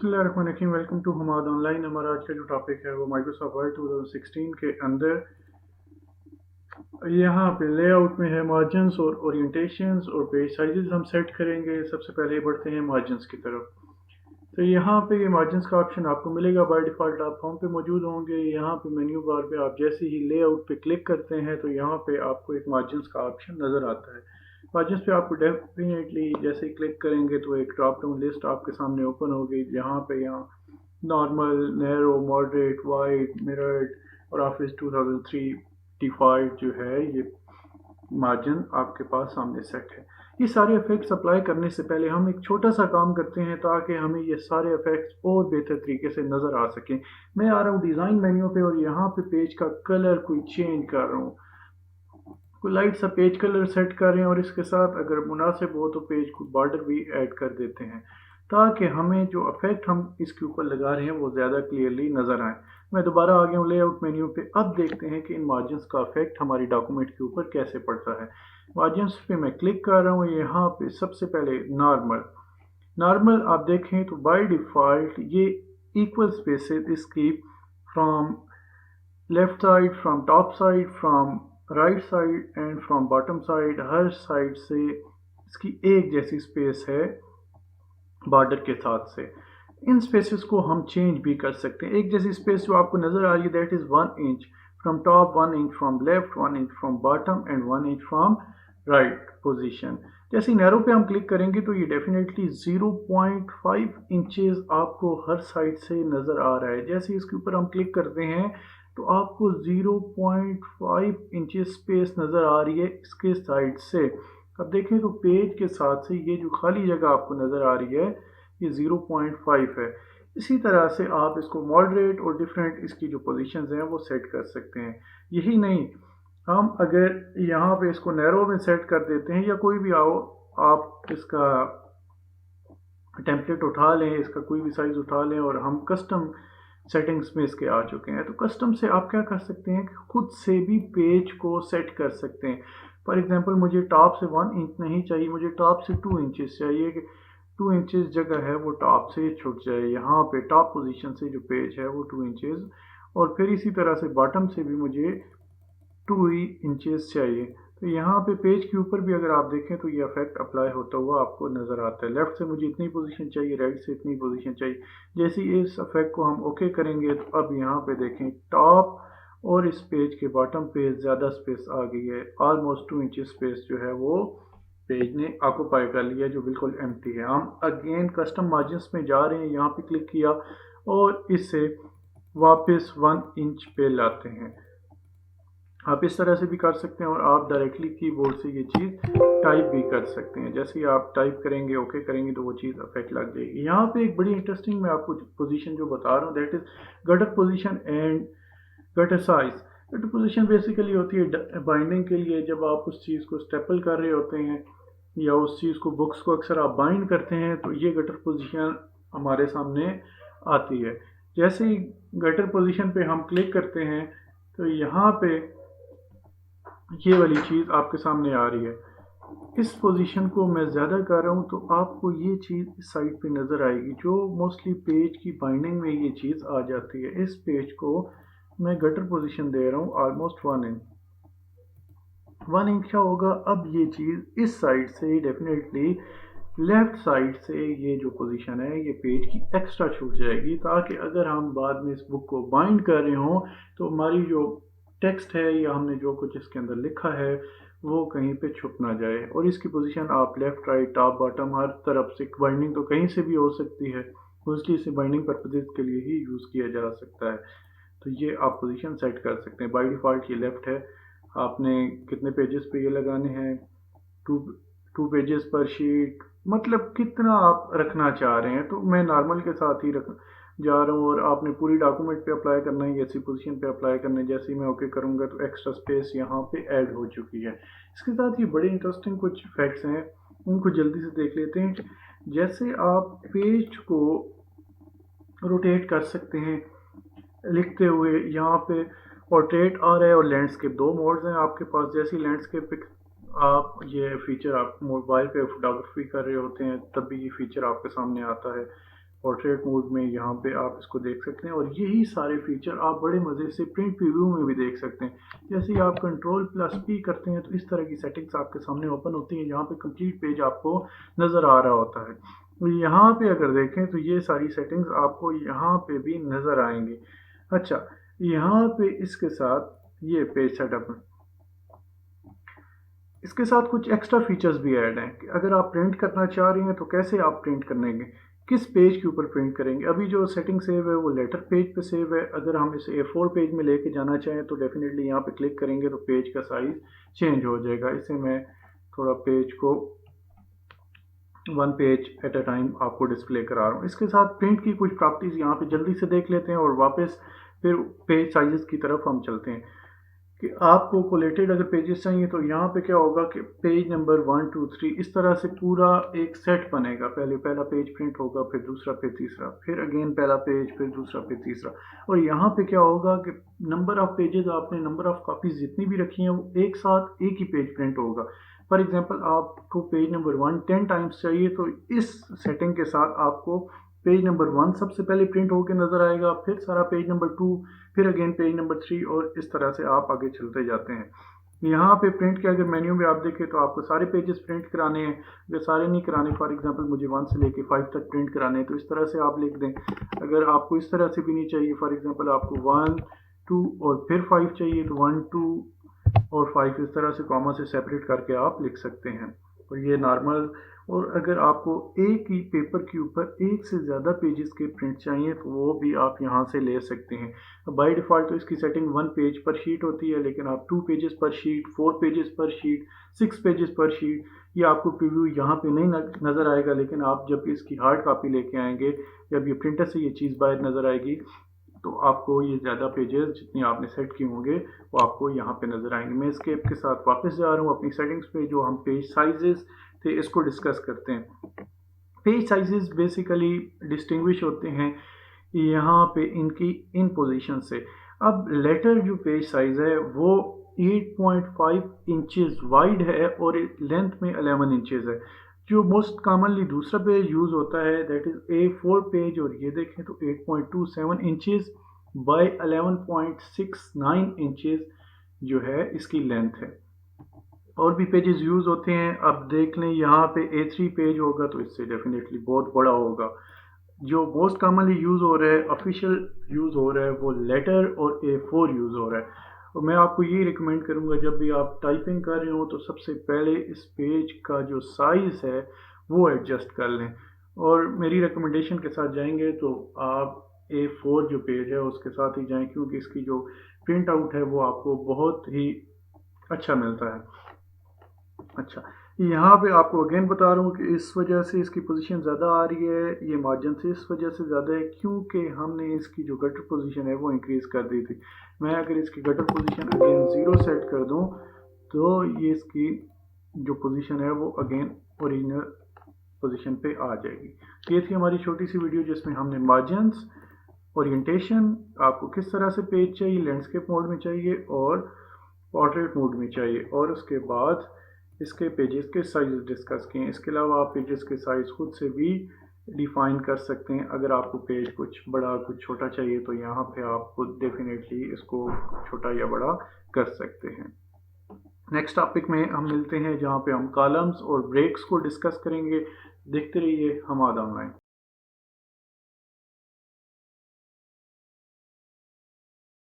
बिस्मिल्लाहिर्रहमानिर्रहीम। Welcome to Hammad online. हमारा आज का जो टॉपिक है वो माइक्रोसॉफ्ट वर्ड 2016 के अंदर यहाँ पे लेआउट में है मार्जिन्स और ओरिएंटेशंस और पेज साइजेस हम सेट करेंगे। सबसे पहले बढ़ते हैं मार्जिन्स की तरफ। तो यहाँ पे ये मार्जिन्स का ऑप्शन आपको मिलेगा। बाय डिफ़ॉल्ट आप होम पे मौजूद होंगे। यहाँ पे मेन्यू बार पे आप जैसे ही लेआउट पे क्लिक करते हैं तो यहाँ पे आपको एक मार्जिन्स का ऑप्शन नज़र आता है। मार्जिन्स पे आपको डेफिनेटली जैसे ही क्लिक करेंगे तो एक ड्रॉप डाउन लिस्ट आपके सामने ओपन होगी। यहाँ normal, narrow, moderate, wide, mirrored और ऑफिस 2003 जो है ये मार्जिन आपके पास सामने सेट है। ये सारे इफेक्ट्स अप्लाई करने से पहले हम एक छोटा सा काम करते हैं ताकि हमें ये सारे इफेक्ट्स और बेहतर तरीके से नज़र आ सकें। मैं आ रहा हूँ डिज़ाइन मेन्यू पे और यहाँ पे पेज का कलर कोई चेंज कर रहा हूँ। कोई लाइट सा पेज कलर सेट कर रहे हैं और इसके साथ अगर मुनासिब हो तो पेज को बॉर्डर भी ऐड कर देते हैं ताकि हमें जो इफेक्ट हम इसके ऊपर लगा रहे हैं वो ज़्यादा क्लियरली नज़र आए। मैं दोबारा आ गया हूँ लेआउट मेन्यू पे। अब देखते हैं कि इन मार्जिन्स का इफेक्ट हमारी डॉक्यूमेंट के ऊपर कैसे पड़ता है। मार्जिन्स पे मैं क्लिक कर रहा हूँ। यहाँ पे सबसे पहले नॉर्मल नॉर्मल आप देखें तो बाय डिफ़ॉल्ट ये इक्वल स्पेसेस इसकी from left side, from top side, from right side and from bottom side, her side से इसकी एक जैसी स्पेस है बॉर्डर के साथ से। इन स्पेसेस को हम चेंज भी कर सकते हैं। एक जैसी स्पेस जो आपको नज़र आ रही है that is 1 inch from top, 1 inch from left, 1 inch from bottom and 1 inch from right position. जैसे नैरो पे हम क्लिक करेंगे तो ये डेफिनेटली 0.5 इंचेस आपको हर साइड से नज़र आ रहा है। जैसे इसके ऊपर हम क्लिक करते हैं तो आपको 0.5 इंचेस स्पेस नज़र आ रही है इसके साइड से। अब देखें तो पेज के साथ से ये जो खाली जगह आपको नज़र आ रही है ये 0.5 है। इसी तरह से आप इसको मॉडरेट और डिफरेंट इसकी जो पोजीशंस हैं वो सेट कर सकते हैं। यही नहीं, हम अगर यहाँ पे इसको नैरो में सेट कर देते हैं या कोई भी आओ आप इसका टेम्पलेट उठा लें, इसका कोई भी साइज़ उठा लें और हम कस्टम सेटिंग्स में इसके आ चुके हैं। तो कस्टम से आप क्या कर सकते हैं कि खुद से भी पेज को सेट कर सकते हैं। फॉर एग्जांपल मुझे टॉप से 1 इंच नहीं चाहिए, मुझे टॉप से 2 इंचेस चाहिए कि 2 इंचेस जगह है वो टॉप से छुट जाए। यहाँ पे टॉप पोजीशन से जो पेज है वो 2 इंचेस और फिर इसी तरह से बॉटम से भी मुझे 2 इंचेस चाहिए। तो यहाँ पे पेज के ऊपर भी अगर आप देखें तो ये इफेक्ट अप्लाई होता हुआ आपको नज़र आता है। लेफ़्ट से मुझे इतनी पोजीशन चाहिए, राइट से इतनी पोजीशन चाहिए। जैसे इस इफेक्ट को हम ओके करेंगे तो अब यहाँ पे देखें टॉप और इस पेज के बॉटम पे ज़्यादा स्पेस आ गई है। ऑलमोस्ट 2 इंच स्पेस जो है वो पेज ने ऑक्यूपाई कर लिया जो बिल्कुल एम्प्टी है। हम अगेन कस्टम मार्जिन्स में जा रहे हैं, यहाँ पे क्लिक किया और इससे वापस 1 इंच पे लाते हैं। आप इस तरह से भी कर सकते हैं और आप डायरेक्टली कीबोर्ड से ये चीज़ टाइप भी कर सकते हैं। जैसे ही आप टाइप करेंगे, ओके करेंगे तो वो चीज़ इफेक्ट लग जाएगी। यहाँ पे एक बड़ी इंटरेस्टिंग मैं आपको पोजीशन जो बता रहा हूँ that is gutter position and gutter size. Gutter position basically होती है बाइंडिंग के लिए। जब आप उस चीज़ को स्टेपल कर रहे होते हैं या उस चीज़ को बुक्स को अक्सर आप बाइंड करते हैं तो ये गटर पोजीशन हमारे सामने आती है। जैसे ही गटर पोजीशन पे हम क्लिक करते हैं तो यहाँ पे ये वाली चीज़ आपके सामने आ रही है। इस पोजीशन को मैं ज़्यादा कर रहा हूँ तो आपको ये चीज़ इस साइड पे नज़र आएगी जो मोस्टली पेज की बाइंडिंग में ये चीज़ आ जाती है। इस पेज को मैं गटर पोजीशन दे रहा हूँ ऑलमोस्ट 1 इंच। 1 इंच क्या होगा, अब ये चीज़ इस साइड से डेफिनेटली लेफ़्ट साइड से ये जो पोजीशन है ये पेज की एक्स्ट्रा छूट जाएगी ताकि अगर हम बाद में इस बुक को बाइंड कर रहे हों तो हमारी जो टेक्स्ट है या हमने जो कुछ इसके अंदर लिखा है वो कहीं पे छुप ना जाए। और इसकी पोजीशन आप लेफ़्ट, राइट, टॉप, बॉटम हर तरफ से, बाइंडिंग तो कहीं से भी हो सकती है, मोस्टली इसे बाइंडिंग पर्पजेज़ के लिए ही यूज़ किया जा सकता है। तो ये आप पोजीशन सेट कर सकते हैं। बाय डिफ़ॉल्ट ये लेफ़्ट है। आपने कितने पेजेस पे ये लगाने हैं, टू पेजेस पर शीट, मतलब कितना आप रखना चाह रहे हैं। तो मैं नॉर्मल के साथ ही रख जा रहा हूँ और आपने पूरी डॉक्यूमेंट पे अप्लाई करना है, ऐसी पोजीशन पे अप्लाई करना है। जैसे ही मैं ओके करूँगा तो एक्स्ट्रा स्पेस यहाँ पे ऐड हो चुकी है। इसके साथ ही बड़े इंटरेस्टिंग कुछ फैक्ट्स हैं, उनको जल्दी से देख लेते हैं। जैसे आप पेज को रोटेट कर सकते हैं लिखते हुए, यहाँ पे पोर्ट्रेट आ रहा है और लैंडस्केप, दो मोड्स हैं आपके पास। जैसे ही लैंडस्केप आप ये फीचर आप मोबाइल पे फोटोग्राफी कर रहे होते हैं तब भी ये फीचर आपके सामने आता है। पोर्ट्रेट मोड में यहाँ पे आप इसको देख सकते हैं, और यही सारे फीचर आप बड़े मज़े से प्रिंट प्रीव्यू में भी देख सकते हैं। जैसे ही आप Ctrl+P करते हैं तो इस तरह की सेटिंग्स आपके सामने ओपन होती हैं, यहाँ पे कंप्लीट पेज आपको नज़र आ रहा होता है। तो यहाँ पे अगर देखें तो ये सारी सेटिंग्स आपको यहाँ पे भी नज़र आएंगी। अच्छा, यहाँ पे इसके साथ ये पेज सेटअप है, इसके साथ कुछ एक्स्ट्रा फीचर्स भी ऐड हैं कि अगर आप प्रिंट करना चाह रहे हैं तो कैसे आप प्रिंट करेंगे, किस पेज के ऊपर प्रिंट करेंगे। अभी जो सेटिंग सेव है वो लेटर पेज पे सेव है। अगर हम इसे A4 पेज में लेके जाना चाहें तो डेफिनेटली यहाँ पे क्लिक करेंगे तो पेज का साइज़ चेंज हो जाएगा। इसे मैं थोड़ा पेज को 1 पेज एट अ टाइम आपको डिस्प्ले करा रहा हूँ। इसके साथ प्रिंट की कुछ प्रॉपर्टीज़ यहाँ पे जल्दी से देख लेते हैं और वापस फिर पेज साइज़ की तरफ हम चलते हैं कि आपको कोलेटेड अगर पेजेस चाहिए तो यहाँ पे क्या होगा कि पेज नंबर 1 2 3 इस तरह से पूरा एक सेट बनेगा। पहले पहला पेज प्रिंट होगा, फिर दूसरा, फिर तीसरा, फिर अगेन पहला पेज, फिर दूसरा, फिर तीसरा। और यहाँ पे क्या होगा कि नंबर ऑफ़ पेजेस, आपने नंबर ऑफ़ कापीज़ जितनी भी रखी हैं वो एक साथ एक ही पेज प्रिंट होगा। फॉर एग्जांपल आपको पेज नंबर 1 10 टाइम्स चाहिए तो इस सेटिंग के साथ आपको पेज नंबर 1 सबसे पहले प्रिंट होकर नज़र आएगा, फिर सारा पेज नंबर 2, फिर अगेन पेज नंबर 3, और इस तरह से आप आगे चलते जाते हैं। यहाँ पे प्रिंट के अगर मेन्यू में आप देखें तो आपको सारे पेजेस प्रिंट कराने हैं। अगर सारे नहीं कराने, फॉर एग्जांपल मुझे 1 से लेके 5 तक प्रिंट कराने हैं तो इस तरह से आप लिख दें। अगर आपको इस तरह से भी नहीं चाहिए, फॉर एग्जांपल आपको 1 2 और फिर 5 चाहिए तो 1 2 और 5 इस तरह से कॉमा से सेपरेट करके आप लिख सकते हैं। और ये नॉर्मल। और अगर आपको एक ही पेपर के ऊपर एक से ज़्यादा पेजेस के प्रिंट चाहिए तो वो भी आप यहाँ से ले सकते हैं। बाय डिफ़ॉल्ट तो इसकी सेटिंग 1 पेज पर शीट होती है, लेकिन आप 2 पेजेस पर शीट, 4 पेजेस पर शीट, 6 पेजेस पर शीट, ये आपको प्रीव्यू यहाँ पे नहीं नज़र आएगा। लेकिन आप जब इसकी हार्ड कापी लेके आएंगे, जब ये प्रिंटर से ये चीज़ बाहर नज़र आएगी तो आपको ये ज़्यादा पेजेस जितने आपने सेट किए होंगे वो आपको यहाँ पे नज़र आएंगे। मैं एस्केप के साथ वापस जा रहा हूँ अपनी सेटिंग्स पे। जो हम पेज साइजेस थे इसको डिस्कस करते हैं। पेज साइजेस बेसिकली डिस्टिंग्विश होते हैं यहाँ पे इनकी इन पोजीशन से। अब लेटर जो पेज साइज़ है वो 8.5 इंचेस वाइड है और लेंथ में 11 इंचेस है। जो मोस्ट कॉमनली दूसरा पेज यूज़ होता है दैट इज़ A4 पेज, और ये देखें तो 8.27 इंचेस बाय 11.69 इंचेस जो है इसकी लेंथ है। और भी पेजेस यूज़ होते हैं। अब देख लें यहाँ पे A3 पेज होगा तो इससे डेफिनेटली बहुत बड़ा होगा। जो मोस्ट कॉमनली यूज़ हो रहा है, ऑफिशियल यूज़ हो रहा है, वो लेटर और A4 यूज़ हो रहा है। और मैं आपको ये रिकमेंड करूँगा जब भी आप टाइपिंग कर रहे हो तो सबसे पहले इस पेज का जो साइज़ है वो एडजस्ट कर लें, और मेरी रिकमेंडेशन के साथ जाएंगे तो आप A4 जो पेज है उसके साथ ही जाएं, क्योंकि इसकी जो प्रिंट आउट है वो आपको बहुत ही अच्छा मिलता है। अच्छा, यहाँ पे आपको अगेन बता रहा हूँ कि इस वजह से इसकी पोजीशन ज़्यादा आ रही है, ये मार्जिन से इस वजह से ज़्यादा है क्योंकि हमने इसकी जो गटर पोजीशन है वो इंक्रीज़ कर दी थी। मैं अगर इसकी गटर पोजीशन अगेन 0 सेट कर दूँ तो ये इसकी जो पोजीशन है वो अगेन ओरिजिनल पोजीशन पे आ जाएगी। ये थी हमारी छोटी सी वीडियो जिसमें हमने मार्जिन्स, ओरिएंटेशन, आपको किस तरह से पेज चाहिए, लैंडस्केप मोड में चाहिए और पोर्ट्रेट मोड में चाहिए, और उसके बाद इसके पेजेस के साइज डिस्कस किए। इसके अलावा आप पेजेस के साइज़ खुद से भी डिफ़ाइन कर सकते हैं। अगर आपको पेज कुछ बड़ा कुछ छोटा चाहिए तो यहाँ पे आप खुद डेफिनेटली इसको छोटा या बड़ा कर सकते हैं। नेक्स्ट टॉपिक में हम मिलते हैं जहाँ पे हम कॉलम्स और ब्रेक्स को डिस्कस करेंगे। देखते रहिए हमाद ऑनलाइन।